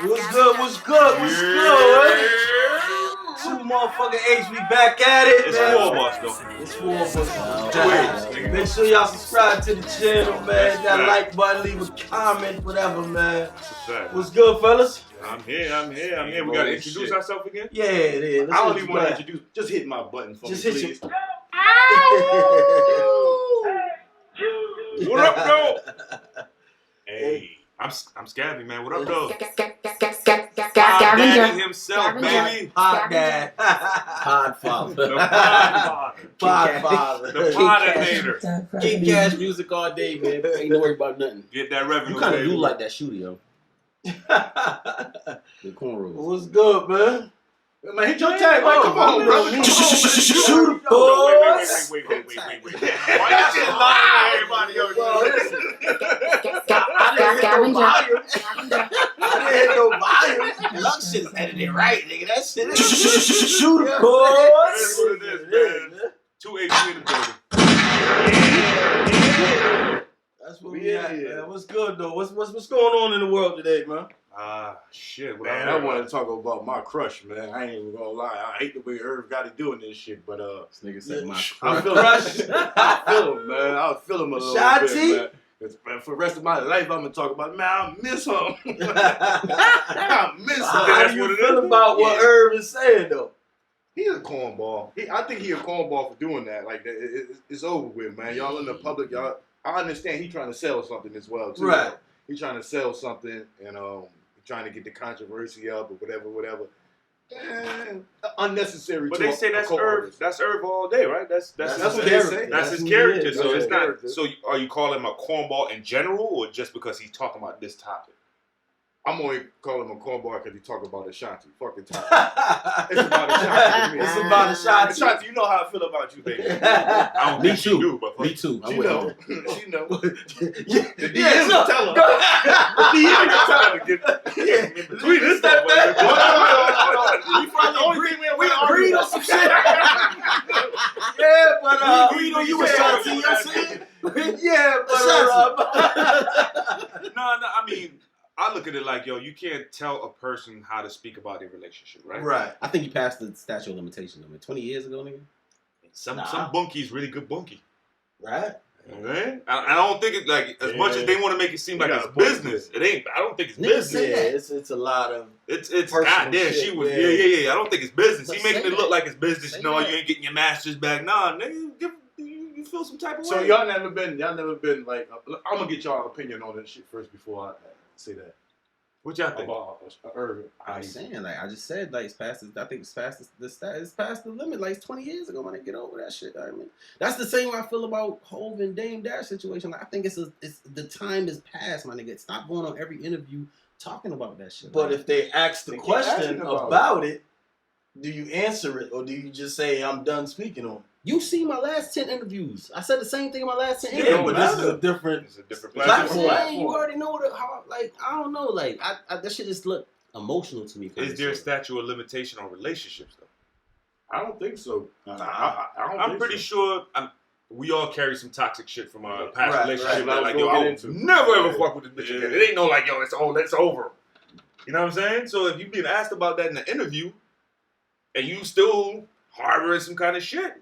What's good? What's good? What's good? Two motherfucking Apes, we back at it. It's man. 4 of us though. It's 4 of us. Make sure y'all subscribe to the channel, man. That like button, leave a comment, whatever, man. What's good, fellas? I'm here. We gotta introduce ourselves again? Yeah. I don't even want to introduce. Just hit my button for Just me, hit please. What up, though? Hey, I'm Scabby, man. What up, though? Daddy himself, baby. Pod dad. Podfather. The Podfather. Podfather. The Podinator. Get cash music all day, man. Ain't no worry about nothing. Get that revenue, You kind of baby. do like that shooter, yo. The cornrows. What's good, man? Man, hit your tag, man. Come on, bro. Shoot, Wait. Why you just lying to everybody else? I didn't hit no volume. Luck shit is edited right, nigga. That shit is... Shoot, That's what it is, man. 2 Apes in the building. That's what we at, man. What's good, though? What's going on in the world today, man? Shit. Man, I wanted to talk about my crush, man. I ain't even gonna lie. I hate the way Irv got it doing this shit, but This nigga said my I crush. feel him, man. I feel him a little bit, man. For the rest of my life, I'm gonna talk about, man, I miss him. I miss him. How do you feel about what Irv is saying, though? He's a cornball. I think he's a cornball for doing that. Like, it's over with, man. Y'all in the public, y'all. I understand he's trying to sell something as well, too. Right. He's trying to sell something, and trying to get the controversy up or whatever. Unnecessary. But they say that's Irv. That's Irv all day, right? That's what they say. That's his character. So it's not. So are you calling him a cornball in general, or just because he's talking about this topic? I'm only calling him a cornball because he talk about Ashanti. Fucking topic. It's about Ashanti to me. It's about Ashanti. Ashanti, you know how I feel about you, baby. I don't Me think she too. do, but Me too. I'm She with know. him. She know. Yeah, The DM will tell her. The DM will tell her to get in between this stuff. We agreed on some shit. Yeah, but We agreed on you, Ashanti. You know what I'm saying? yeah, but No. I mean, I look at it like, yo, you can't tell a person how to speak about their relationship, right? right. I think you passed the statute of limitation, though, man. 20 years ago, nigga. Some bunky's really good bunky. Right. Okay? I don't think it's like as much as they want to make it seem like it's business. It ain't. I don't think it's business. Yeah, it's a lot of It's personal goddamn. shit, She was yeah. I don't think it's business. But He making say it look that. like it's business. Say No, that. you ain't getting your masters back. Nah, nigga, you feel some type of way. So y'all never been like, I'm gonna get y'all opinion on this shit first before I say that. What y'all think? About Irv. I'm saying, like, I just said, like, it's past. I think it's past it's past the limit. Like, it's 20 years ago when I get over that shit. I mean, that's the same way I feel about Hov and Dame Dash situation. Like, I think it's the time is past, my nigga. Stop going on every interview talking about that shit. But like, if they ask the question about it, do you answer it or do you just say I'm done speaking on it? you see my last 10 interviews, I said the same thing in my last 10 Yeah, interviews. but this is a different It's a different I'm platform. saying, you already know how. Like, I don't know. Like, I that shit just look emotional to me. Is there a statute of limitation on relationships though? I don't think so. I'm pretty sure we all carry some toxic shit from our past Right, relationship. right. Like, We'll yo, I get will into it. never ever fuck with this bitch Yeah. again. It ain't no like, yo, it's over. You know what I'm saying? So if you being asked about that in the interview, and you still harboring some kind of shit,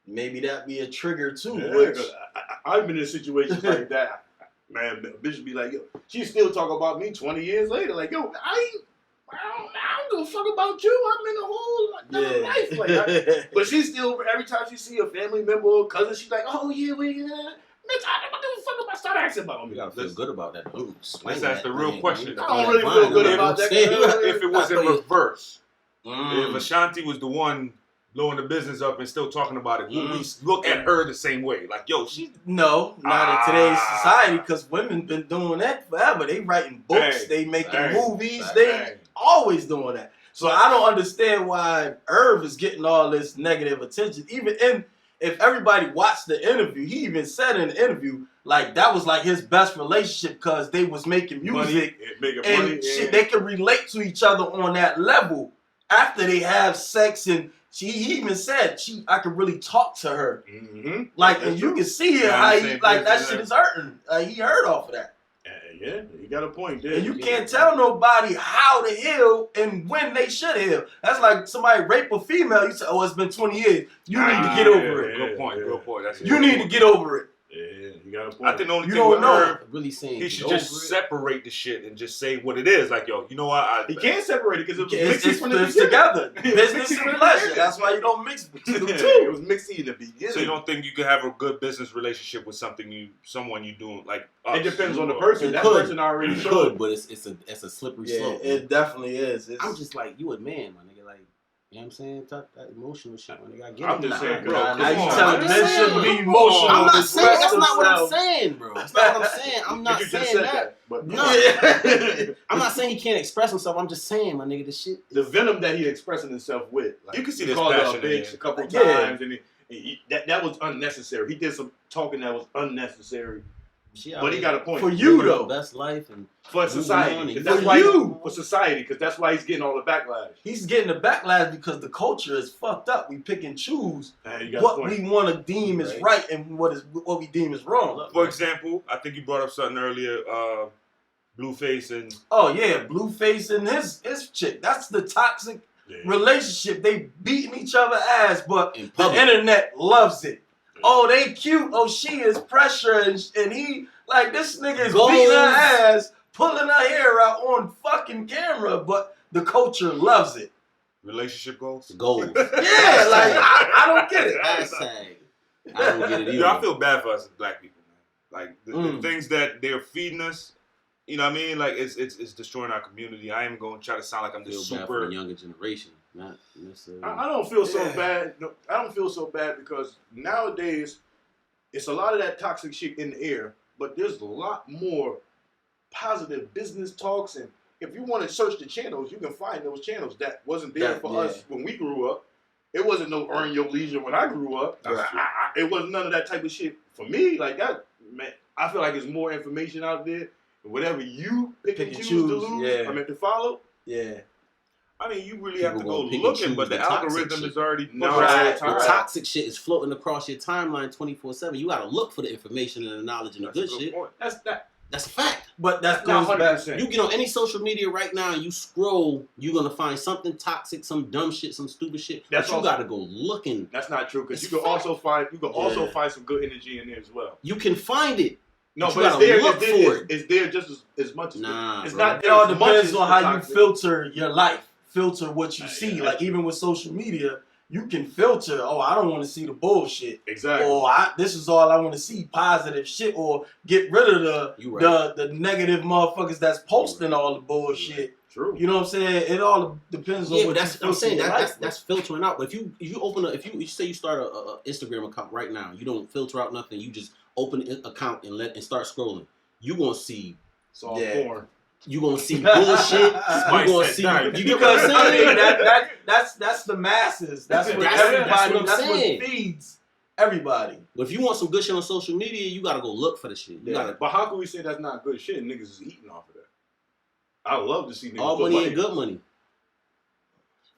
maybe that be a trigger too. Yeah, Which I've been in situations like that. Man, bitch be like, yo, she still talk about me 20 years later. Like, yo, I don't give a fuck about you. I'm in a whole life. Like, but she still, every time she see a family member or cousin, she's like, oh yeah, bitch, I don't give a fuck about. Start asking about You me. gotta feel good about that. Ooh, let's ask the real question. I don't really feel good about that. If it was in reverse, if Mm. Ashanti was the one blowing the business up and still talking about it, would we look at her the same way? Like, yo, she... no, not in today's society because women been doing that forever. They writing books, they making movies, they always doing that. So I don't understand why Irv is getting all this negative attention. If everybody watched the interview, he even said in the interview, like, that was like his best relationship because they was making music and shit, they can relate to each other on that level after they have sex. And he even said, I could really talk to her. Mm-hmm. Like, and you can see how he, like, that shit is hurting. He hurt off of that. Yeah, you got a point there. And you can't tell nobody how to heal and when they should heal. That's like somebody rape a female. You say, "Oh, it's been 20 years. You need to get over it." Good point. You need to get over it. Yeah, you got a point. I think the only thing with Herb, really saying he should just separate the shit and just say what it is. Like, yo, you know what? He can't separate it because it was it's together. Business and pleasure. That's why you don't mix the two. It was mixy in the beginning. So you don't think you can have a good business relationship with someone you doing like us? It depends on the person. That person already could, but it's a slippery slope. It definitely is. I'm just like, you a man, my nigga. Like, you know what I'm saying? Talk that emotional shit, my nigga. I get I'm just saying, bro. Now you telling men shouldn't be emotional. I'm not saying that's not what I'm saying, bro. That's not what I'm saying. I'm not saying that. But no, I'm not saying he can't express himself. I'm just saying, my nigga, this shit. The venom that he expressing himself with, like, you can see he this called her a passion in bitch him. a couple times, and that was unnecessary. He did some talking that was unnecessary. But he got a point. For you, though. Best life and for society. For society, because that's why he's getting all the backlash. He's getting the backlash because the culture is fucked up. We pick and choose what we want to deem is right and what we deem is wrong. For example, I think you brought up something earlier, Blueface and... Oh, yeah, Blueface and his chick. That's the toxic relationship. They beating each other ass, but the internet loves it. Oh, they cute. Oh, she is pressure. And he, like, this nigga is beating her ass, pulling her hair out on fucking camera, but the culture loves it. Relationship goals? Goals. Yeah, like, I don't get it. I don't get it either. I feel bad for us as black people, man. Like, the things that they're feeding us, you know what I mean? Like, it's destroying our community. I am going to try to sound like I'm this super... bad for the younger generation. Not necessarily. I don't feel so bad. No, I don't feel so bad because nowadays it's a lot of that toxic shit in the air, but there's a lot more positive business talks. And if you want to search the channels, you can find those channels that wasn't there for us when we grew up. It wasn't no Earn Your Leisure when I grew up. It wasn't none of that type of shit for me. Like that, man. I feel like there's more information out there. Whatever you pick and choose to lose, I mean to follow. Yeah. I mean, you really have to go looking, but the algorithm is already... The toxic shit is floating across your timeline 24/7. You got to look for the information and the knowledge and the good shit. That's a fact. But that's not 100%. You get on any social media right now and you scroll, you're going to find something toxic, some dumb shit, some stupid shit. But you got to go looking. That's not true, because you can also find some good energy in there as well. You can find it. No, but it's there just as much as it's not. It all depends on how you filter your life. Filter what you see. Like even with social media, you can filter. Oh, I don't want to see the bullshit. Exactly. Or this is all I want to see, positive shit. Or get rid of the negative motherfuckers that's posting all the bullshit. True. You know what I'm saying? It all depends on what I'm saying. That's filtering out. But if you open you say you start a Instagram account right now, you don't filter out nothing. You just open an account and start scrolling. You gonna see porn. You gonna see bullshit. You gonna see. You get what I'm saying? That's the masses. That's what everybody. That's what feeds everybody. But if you want some good shit on social media, you gotta go look for the shit. But how can we say that's not good shit? Niggas is eating off of that. I love to see niggas. All money ain't good money.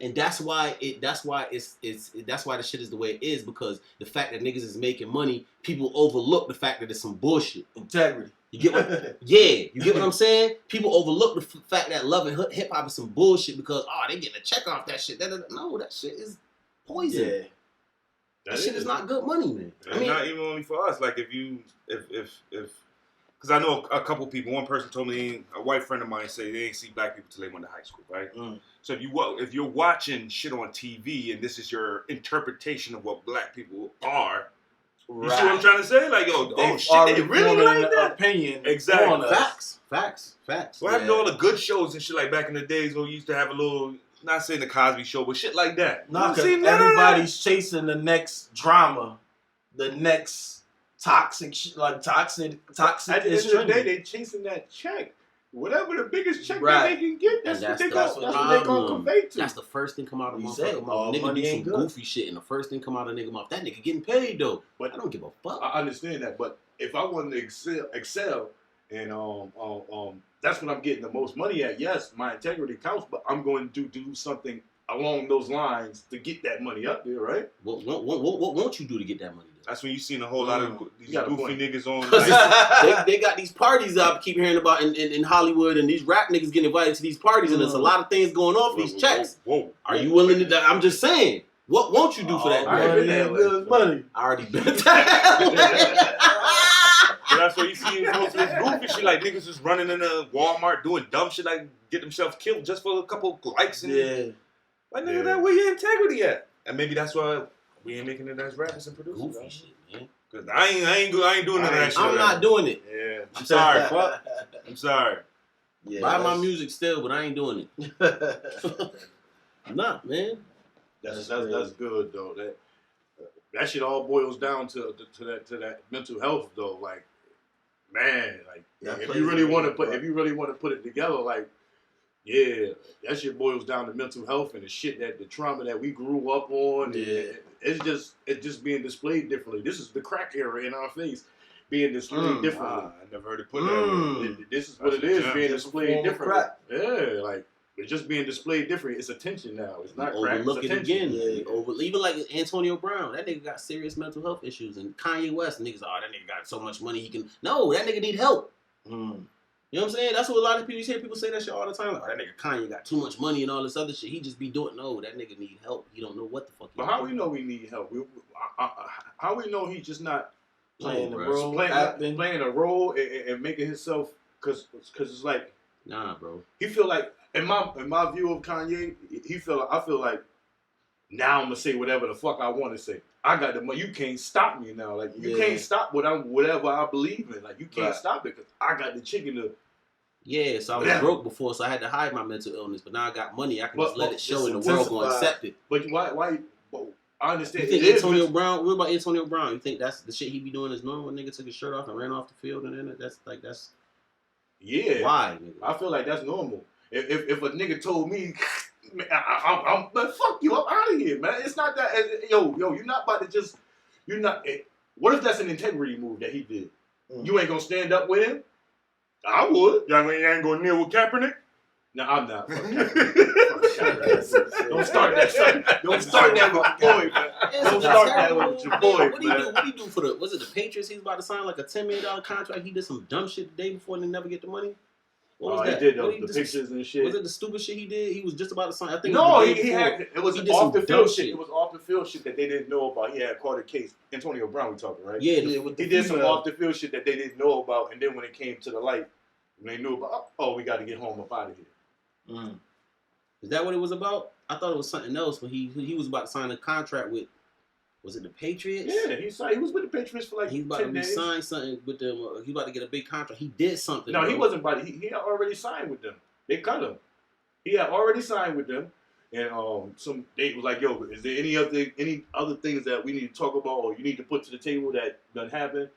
And that's why the shit is the way it is, because the fact that niggas is making money, people overlook the fact that it's some bullshit. Integrity. You get what? You get what I'm saying? People overlook the fact that love and hip hop is some bullshit because they getting a check off that shit. No, that shit is poison. Yeah. That shit is not good money, man. And not even only for us. Like if because I know a couple people. One person told me, a white friend of mine, say they ain't see black people till they went to high school, right? So if you're watching shit on TV and this is your interpretation of what black people are, you see what I'm trying to say? Like, they really like that? Opinion. Exactly. Facts. What happened to all the good shows and shit like back in the days where we used to have a little, not saying the Cosby Show, but shit like that? No, because everybody's chasing the next drama, the next toxic shit, like toxic. At the end of the day, they chasing that check. Whatever the biggest check that they can get, that's what they gonna convey to. That's the first thing come out of motherfucker mouth. Nigga do some goofy shit, and the first thing come out of nigga mouth, that nigga getting paid though. But I don't give a fuck. I understand that, but if I wanted to excel, and that's when I'm getting the most money at. Yes, my integrity counts, but I'm going to do something along those lines to get that money up there, right? What won't you do to get that money? That's when you seen a whole lot of these goofy niggas on. They got these parties I keep hearing about in Hollywood, and these rap niggas getting invited to these parties, and there's a lot of things going on for these checks. Whoa. Are you willing to? I'm just saying. What won't you do for that? Money. I already been. But that's what you see in most of this goofy shit. Like niggas just running in a Walmart doing dumb shit, like get themselves killed just for a couple likes. And like nigga, that where your integrity at? And maybe that's why we ain't making it as rappers and producers. Goofy shit, man. Cause I ain't doing none of that shit. I'm not doing it. Yeah, I'm sorry, fuck. I'm sorry. Yeah, buy my music still, but I ain't doing it. Nah, man. That's good though. That shit all boils down to that mental health though. Like, man, like if you really want to put it together, like, yeah, that shit boils down to mental health and the trauma that we grew up on. Yeah. It's just being displayed differently. This is the crack era in our face being displayed differently. I never heard it put that way. This is what it is being displayed differently. Yeah, like. It's just being displayed different. It's attention now. It's not crack. Overlook it's it again. Yeah. Even like Antonio Brown, that nigga got serious mental health issues. And Kanye West, niggas, that nigga got so much money he can. No, that nigga need help. You know what I'm saying? That's what a lot of people, you hear people say that shit all the time. Like, that nigga Kanye got too much money and all this other shit. He just be doing. No, that nigga need help. He don't know what the fuck. But how we know we need help? How we know he's just not playing a role, playing a role and making himself? Because it's like, nah, bro. He feel like. In my view of Kanye, I feel like now I'm gonna say whatever the fuck I want to say. I got the money. You can't stop me now. Like you can't stop whatever I believe in. Like you can't stop it because I got the chicken to. Yeah, so I was broke before, so I had to hide my mental illness. But now I got money. I can just let it show, and the world gonna accept it. But why? I understand. You think Antonio Brown? What about Antonio Brown? You think that's the shit he be doing is normal? Nigga took his shirt off and ran off the field, and then that's. Yeah. Why? Nigga? I feel like that's normal. If a nigga told me, I'm but fuck you, I'm out of here, man. It's not that, yo, you're not about to just, what if that's an integrity move that he did? You ain't gonna stand up with him? I would. Y'all ain't gonna kneel with Kaepernick? No, I'm not. Don't start that shit. Don't start that with your boy, man. Don't start that with your boy, man. What he do for was it the Patriots? He's about to sign like a $10 million contract. He did some dumb shit the day before and they never get the money. What was that? He did the pictures and shit. Was it the stupid shit he did? He was just about to sign. I think it was off the field shit. It was off the field shit that they didn't know about. He had caught a case. Antonio Brown, we talking, right? Yeah, he did some off the field shit that they didn't know about, and then when it came to the light, when they knew about, we got to get home up out of here. Is that what it was about? I thought it was something else. When he was about to sign a contract with. Was it the Patriots? Yeah, he was with the Patriots for like 10 days. He's about to sign something with them. He's about to get a big contract. He did something. No, he wasn't about it. He had already signed with them. They cut him. He had already signed with them. And they was like, yo, is there any other things that we need to talk about or you need to put to the table that doesn't happen?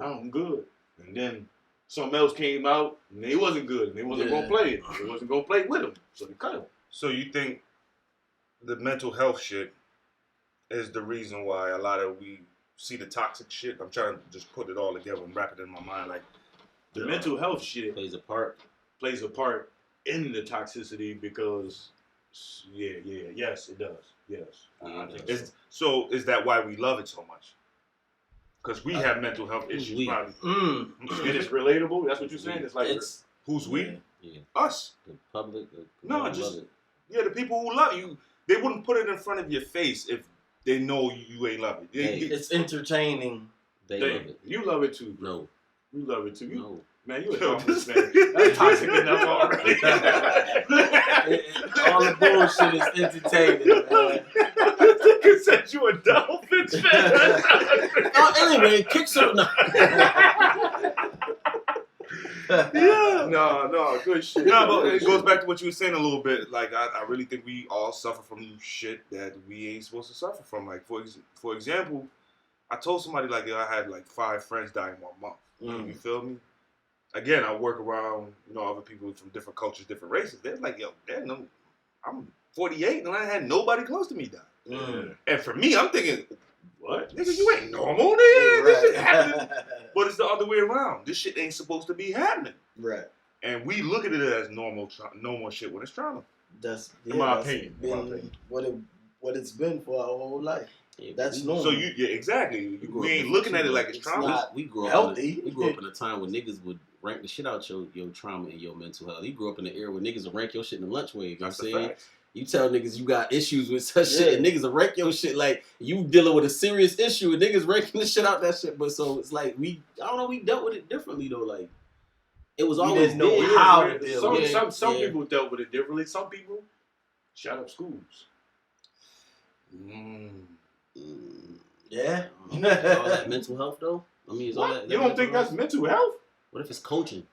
No, I'm good. And then something else came out and it wasn't good. And they wasn't going to play it. They wasn't going to play with him. So they cut him. So you think the mental health shit is the reason why a lot of we see the toxic shit? I'm trying to just put it all together and wrap it in my mind. Like the mental health shit plays a part in the toxicity because yes, it does. Yes, I think so. Is that why we love it so much? Because we have mental health issues. Probably. And it's relatable. That's what you're saying. It's like who's we? Yeah. Us. The public. The people who love you. They wouldn't put it in front of your face if they know you ain't love it. It's entertaining. They love it. You love it too. No. You love it too. No. Man, you a dumbass, man. That's toxic enough already. All the bullshit is entertaining, man. You said you a Dolphins fan. Anyway, kick some. Yeah. No, good shit. No, but it goes back to what you were saying a little bit. Like, I really think we all suffer from shit that we ain't supposed to suffer from. Like, for example, I told somebody, like, I had, like, 5 friends die in 1 month. You feel me? Again, I work around, other people from different cultures, different races. They're like, yo, I'm 48 and I had nobody close to me die. And for me, I'm thinking, what? Nigga, you ain't normal, nigga. This shit happening. But it's the other way around. This shit ain't supposed to be happening. Right. And we look at it as normal shit when it's trauma. That's in my opinion. Been what it's been for our whole life. That's normal. So exactly. We ain't looking at it like it's trauma. We grew up healthy. We grew up in a time when niggas would rank the shit out your trauma and your mental health. You grew up in the era where niggas would rank your shit in the lunch wave. You know what I'm saying? You tell niggas you got issues with such shit, and niggas will rank your shit like you dealing with a serious issue, and niggas ranking the shit out that shit. But so it's like we dealt with it differently though. Like it was always know how to deal with it. Some people dealt with it differently. Some people shut up schools. Yeah. Is all that mental health though? I mean, is all that you don't think that's mental health? What if it's coaching?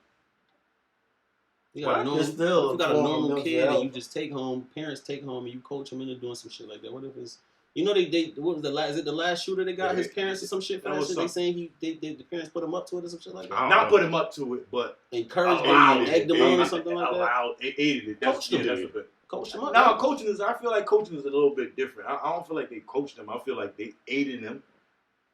You got a normal kid and you just take home, parents take home and you coach them into doing some shit like that. What if it's, you know, they what was the last, is it the last shooter that got his parents or some shit for that shit? They saying the parents put him up to it or some shit like that? Not put him up to it, but encouraged him, egged him on or something like that? Aided it. That's a bit. Coach him up. Now, coaching is, I feel like coaching is a little bit different. I don't feel like they coached him. I feel like they aided him.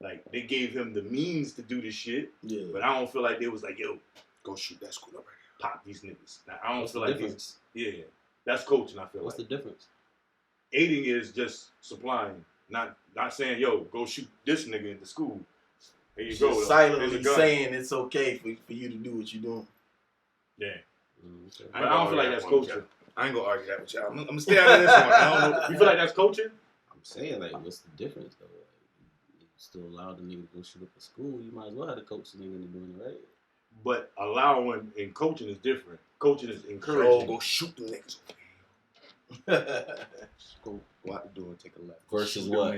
Like, they gave him the means to do this shit. Yeah. But I don't feel like they was like, yo, go shoot that school up right here. Pop these niggas. Now, I don't feel like difference? That's coaching, I feel What's the difference? Aiding is just supplying. Not saying, yo, go shoot this nigga in the school. Here you go. Silently saying it's okay for you to do what you're doing. Yeah. Okay. But I don't feel like that's coaching. I ain't gonna argue that with y'all. I'm gonna stay out of this one. I don't know. You feel like that's coaching? I'm saying, like, what's the difference though? Like, you still allowed the nigga to go shoot up a school. You might as well have to coach the nigga into doing it, right? But allowing and coaching is different. Coaching is encouraging. Go shoot the niggas. Go out the door and take a left. Versus what?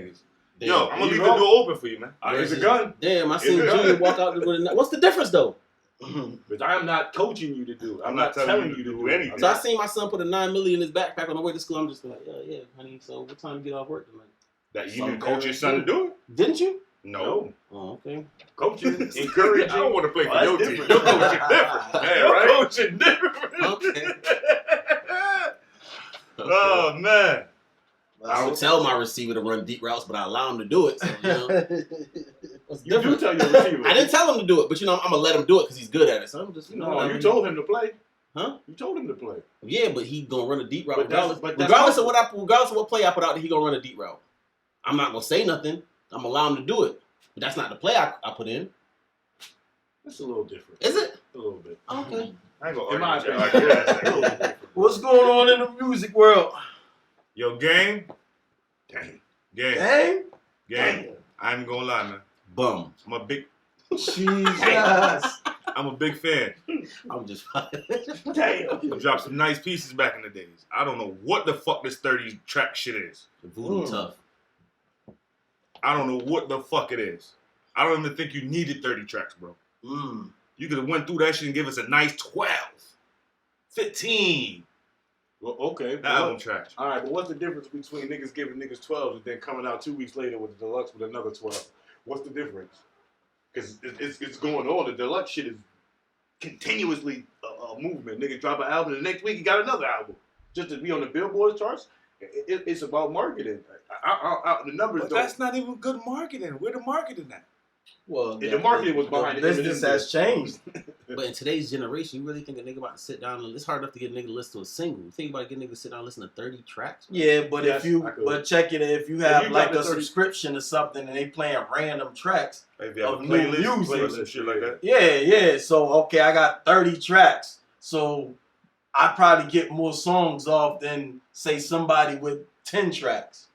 Yo, I'm gonna leave the door open for you, man. It's a gun. Damn, I seen Junior walk out with a. What's the difference though? But I'm not coaching you to do it. I'm not telling you to do anything. So I seen my son put a $9 million in his backpack on the way to school. I'm just like, yeah, honey. So what time you get off work tonight? That you didn't coach your son to do it? Didn't you? No. Oh, okay. Coaching, encouraging. I don't want to play for your team. Your coaching different. Right? Coaching different. Okay. Oh man. I would tell my receiver to run deep routes, but I allow him to do it. So, you know, you do tell your receiver. I didn't tell him to do it, but you know, I'm gonna let him do it because he's good at it. So I'm just, you told him to play. Huh? You told him to play. Yeah, but he gonna run a deep route But regardless of what play I put out there. He gonna run a deep route. I'm not gonna say nothing. I'm gonna allow him to do it, but that's not the play I put in. It's a little different. Is it? A little bit. Okay. I ain't gonna in my argue opinion. What's going on in the music world? Yo, game. Gang? I ain't gonna lie, man. Bum. I'm a big. Jesus. I'm a big fan. I'm just. Damn. I dropped some nice pieces back in the days. I don't know what the fuck this 30 track shit is. Voodoo tough. I don't know what the fuck it is. I don't even think you needed 30 tracks, bro. You could have went through that shit and give us a nice 12, 15. Well, okay. That album trash. All right, but what's the difference between niggas giving niggas 12 and then coming out 2 weeks later with the deluxe with another 12? What's the difference? Because it's going on. The deluxe shit is continuously a movement. Niggas drop an album, and the next week he got another album. Just to be on the Billboard charts, it's about marketing. The numbers but don't. that's not even good marketing. Where the marketing at? Well, the marketing was behind the business has changed. But in today's generation, you really think a nigga about to sit down and it's hard enough to get a nigga to listen to a single. You think about getting a nigga to sit down and listen to 30 tracks? Yeah, but check it if you have like a subscription or something and they playing random tracks of new music, shit like that. Yeah. So okay, I got 30 tracks. So I probably get more songs off than say somebody with 10 tracks.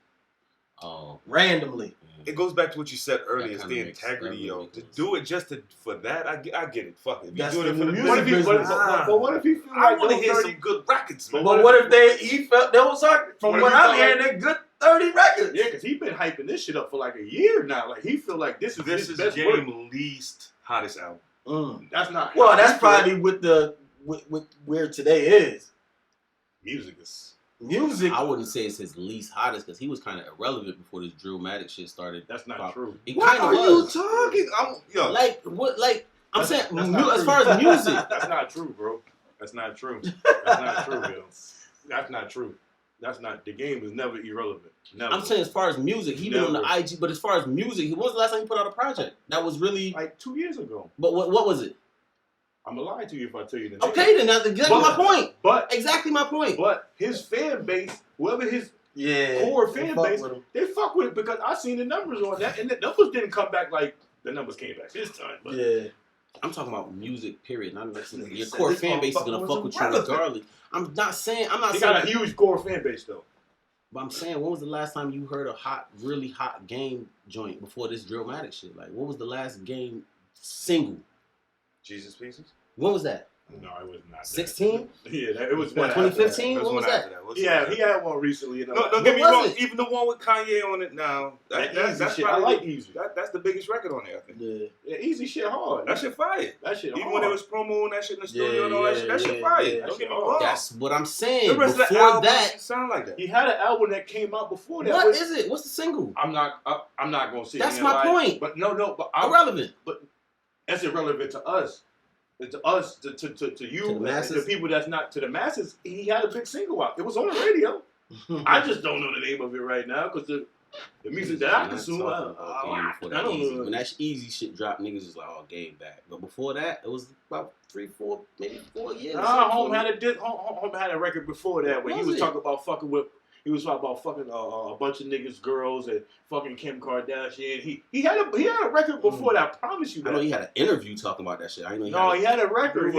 Oh, randomly. It goes back to what you said earlier. It's the integrity, yo. To do it just for that, I get it. Fuck it. If you're doing it for the music business. But what if he feel I like want to hear some good records, man. But what if he felt that was from what I'm hearing, they're good 30 records. Yeah, because he's been hyping this shit up for like a year now. Like he feel like this is Game least hottest album. That's not. Well, that's probably with where today is. Music. I wouldn't say it's his least hottest because he was kind of irrelevant before this Drillmatic shit started. That's not true. What are you talking? I'm saying as far as music. That's not true, bro. That's not true. That's not true, yo. That's not true. That's not. The game is never irrelevant. Never. I'm saying as far as music, he been on the IG, but as far as music, when was the last time he put out a project? That was really like 2 years ago. But what was it? I'm gonna lie to you if I tell you the name. Okay, then that's exactly my point. But exactly my point. But his fan base, whoever his core fan base, they fuck with it because I seen the numbers on that, and the numbers didn't come back like the numbers came back this time. But I'm talking about music, period. Not listening. Your core fan base is gonna fuck with you regardless. I'm not saying. He got a huge core fan base though. But I'm saying, when was the last time you heard a really hot game joint before this Drillmatic shit? Like, what was the last game single? Jesus Pieces? When was that? No, it was not. 16? Yeah, it was 2015. When was that? Yeah, he had one recently. No, don't get me wrong. Even the one with Kanye on it now. That's shit. I like Easy. That's the biggest record on there, I think. Yeah, Easy shit hard. That shit fire. That shit hard. Even when there was promo and that shit in the studio and all that shit, that shit fire. Don't get me wrong. That's what I'm saying. The rest of the album doesn't sound like that. He had an album that came out before that. What is it? What's the single? I'm not gonna say. That's my point. But no, but irrelevant. But that's irrelevant to us. To us, to you, to the people that's not to the masses. He had a big single out. It was on the radio. I just don't know the name of it right now because the music that I consume, I don't know. When that Easy shit dropped, niggas was like, "Oh, game back." But before that, it was about 3, 4, maybe 4 years. Nah, Home had a record before that where he was talking about fucking with. He was talking about fucking a bunch of niggas, girls, and fucking Kim Kardashian. He had a record before that. I promise you that. I know he had an interview talking about that shit. I know he had a record. It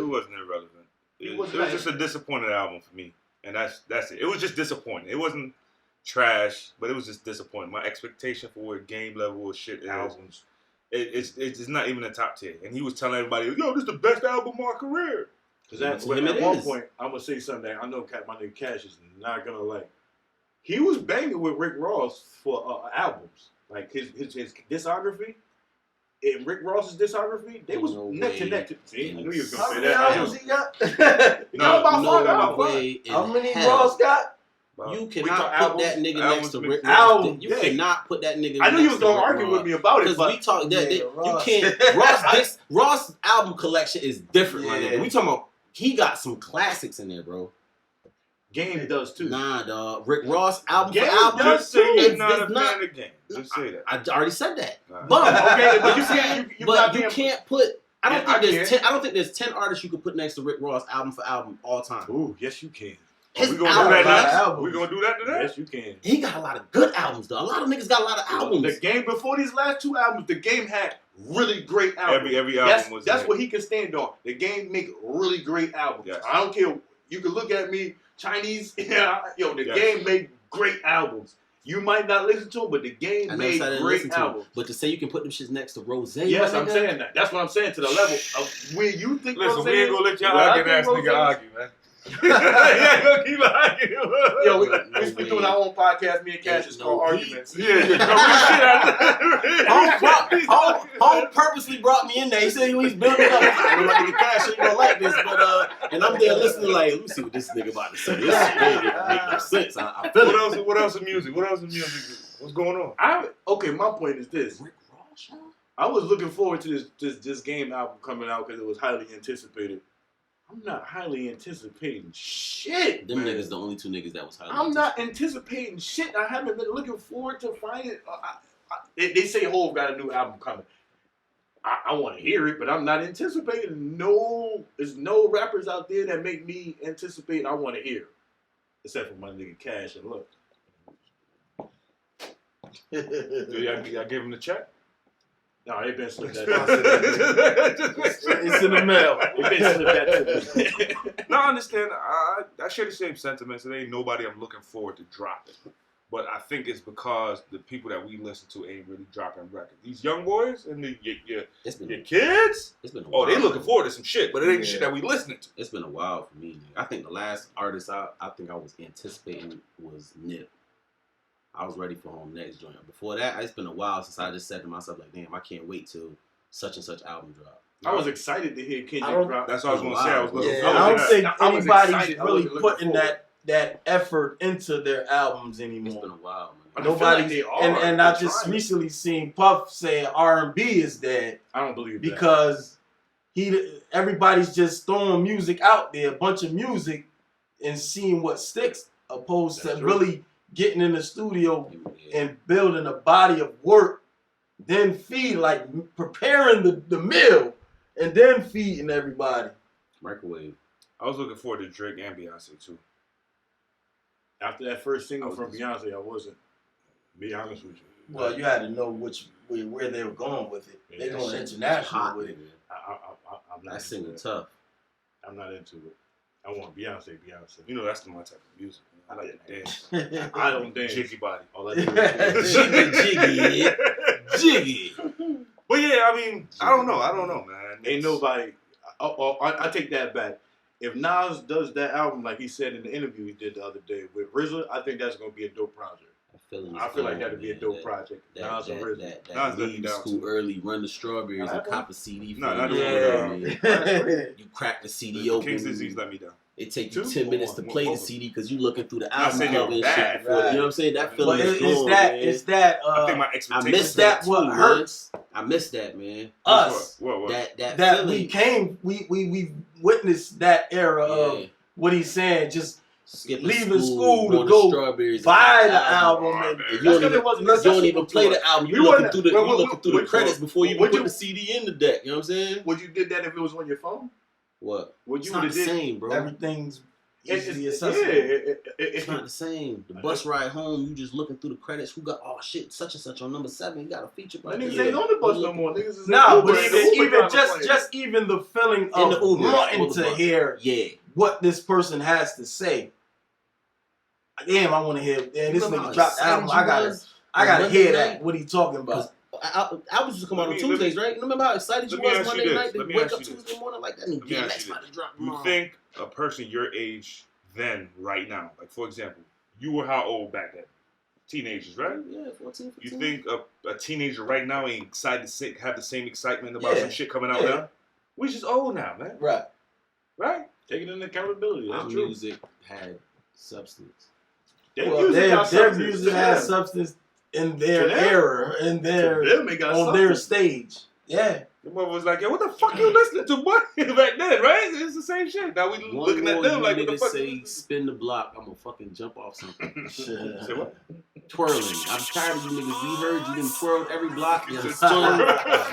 wasn't irrelevant. It was just a disappointed album for me, and that's it. It was just disappointing. It wasn't trash, but it was just disappointing. My expectation for what game level shit is. Albums. It's not even a top 10. And he was telling everybody, "Yo, this is the best album of my career." Because at one point, I'm gonna say something that I know my nigga Cash is not gonna like. He was banging with Rick Ross for albums, like his discography. In Rick Ross's discography, they was neck to neck. See, I knew you was gonna say that. How many albums he got? He got about 5 albums. How many Ross got? You cannot put that nigga next to Rick Ross. You cannot put that nigga. I knew you was gonna argue with me about it, but we talk that you can't. Ross album collection is different, my nigga. We talking about. He got some classics in there, bro. Game does too. Nah, dog. Rick Ross album Game for album. Just say you're not a fan of Game. Just say that. I already said that. But okay, but you can't put. I don't think there's 10 artists you could put next to Rick Ross album for album all time. Ooh, yes you can. We gonna do that today? Yes, you can. He got a lot of good albums, though. A lot of niggas got a lot of albums. The Game before these last 2 albums, the Game had really great albums. Every album was. That's what he can stand on. The Game make really great albums. Yes. I don't care. You can look at me, Chinese. The Game made great albums. You might not listen to them, but the Game made great albums. But to say you can put them shits next to Rose, yes, I'm saying that. That's what I'm saying. To the level of where you think. Listen, we ain't gonna let y'all ass nigga argue, man. Yeah, gonna keep arguing. Yo, we doing our own podcast. Me and Cash is called Arguments. Home purposely brought me in there. He said he's building up. I know my nigga Cash, so you gonna like this, but and I'm there listening like, let me see what this nigga about to say. This shit ain't make no sense. I feel it. What else in music? What's going on? Okay, my point is this. Rick Ross, I was looking forward to this Game album coming out because it was highly anticipated. I'm not highly anticipating shit. Them niggas the only 2 niggas that was highly I'm not anticipating shit. I haven't been looking forward to finding it. They say Hov got a new album coming. I want to hear it, but I'm not anticipating. There's no rappers out there that make me anticipate I want to hear. Except for my nigga Cash and Look. I gave him the check? No, they been slipped that. It's in the mail. They been slipped that to me. No, I understand. I share the same sentiments. There ain't nobody I'm looking forward to dropping. But I think it's because the people that we listen to ain't really dropping records. These young boys and your kids, it's been a while, they looking forward to some shit, but it ain't shit that we listening to. It's been a while for me. I think the last artist I think I was anticipating was Nip. I was ready for Home next joint. Before that, it's been a while since I just said to myself, like, damn, I can't wait till such and such album drop. I was excited to hear Kendrick drop. That's what I was going to say. I don't think anybody's really putting that effort into their albums anymore. It's been a while, man. Nobody, and I just recently seen Puff saying R&B is dead. I don't believe that. Because everybody's just throwing music out there, a bunch of music, and seeing what sticks, opposed to really getting in the studio and building a body of work, then preparing the meal, and then feeding everybody. Microwave. I was looking forward to Drake and Beyonce too. After that first single from Beyonce, I wasn't. Be honest with you. Well, you had to know where they were going with it. They're going international with it. I'm not. That single tough. I'm not into it. I want Beyonce. You know that's my type of music. I like to dance. I don't dance. Jiggy body. All I do is Jiggy. But yeah, I mean, I don't know, man. Ain't nobody. I take that back. If Nas does that album like he said in the interview he did the other day with RZA, I think that's gonna be a dope project. I feel like that'd be a dope project. Nas and RZA. That leave school early, run the strawberries and cop a CD. You crack the CD open. King's Disease let me down. It takes you 10 minutes to play the CD because you looking through the album saying cover and shit. bad, You know what I'm saying? That feeling is that. I think my I expectations. miss that. What hurts? I miss that, man. Us. What? That feeling. We witnessed that era of what he's saying. Just leaving school to go buy the album. And you don't even play the album. You looking through the credits before you put the CD in the deck. You know what I'm saying? Would you did that if it was on your phone? What? It's not the same, bro. Everything's easily accessible. It's not the same. The bus ride home, you just looking through the credits. Who got such and such on number 7? You got a feature. Niggas ain't on the bus no more. Niggas is but even the feeling of wanting to hear what this person has to say. Damn, I want to hear. Damn, this nigga dropped the album. I gotta hear that. What he talking about? Albums used to come out on Tuesdays, right? Remember how excited you was Monday night to wake up Tuesday morning like that new DMX about to drop? You think a person your age then, right now, like for example, you were how old back then? Teenagers, right? Yeah, 14, 15. You think a teenager right now ain't excited to have the same excitement about some shit coming out now? We just old now, man. Right? Taking in accountability. That's true. Music had substance. Their music has substance in their era, and on their stage. Yeah. The mother was like, yo, what the fuck you listening to, boy? Back then, right? It's the same shit. Now we looking at them like, what the fuck? Say, spin the block, I'm gonna fucking jump off something. Say what? Twirling. I'm tired of you niggas. We heard you done twirled every block. You spun,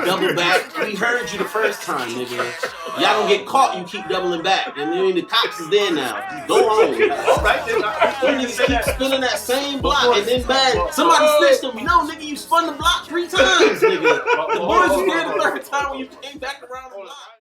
double back. We heard you the first time, nigga. Y'all don't get caught, you keep doubling back. And then the cops is there now. Just go home. All right, then. You niggas keep spinning that same block and then bad. Somebody snitched on me. No, nigga, you spun the block 3 times, nigga. The boys was there the third time when you came back around the block.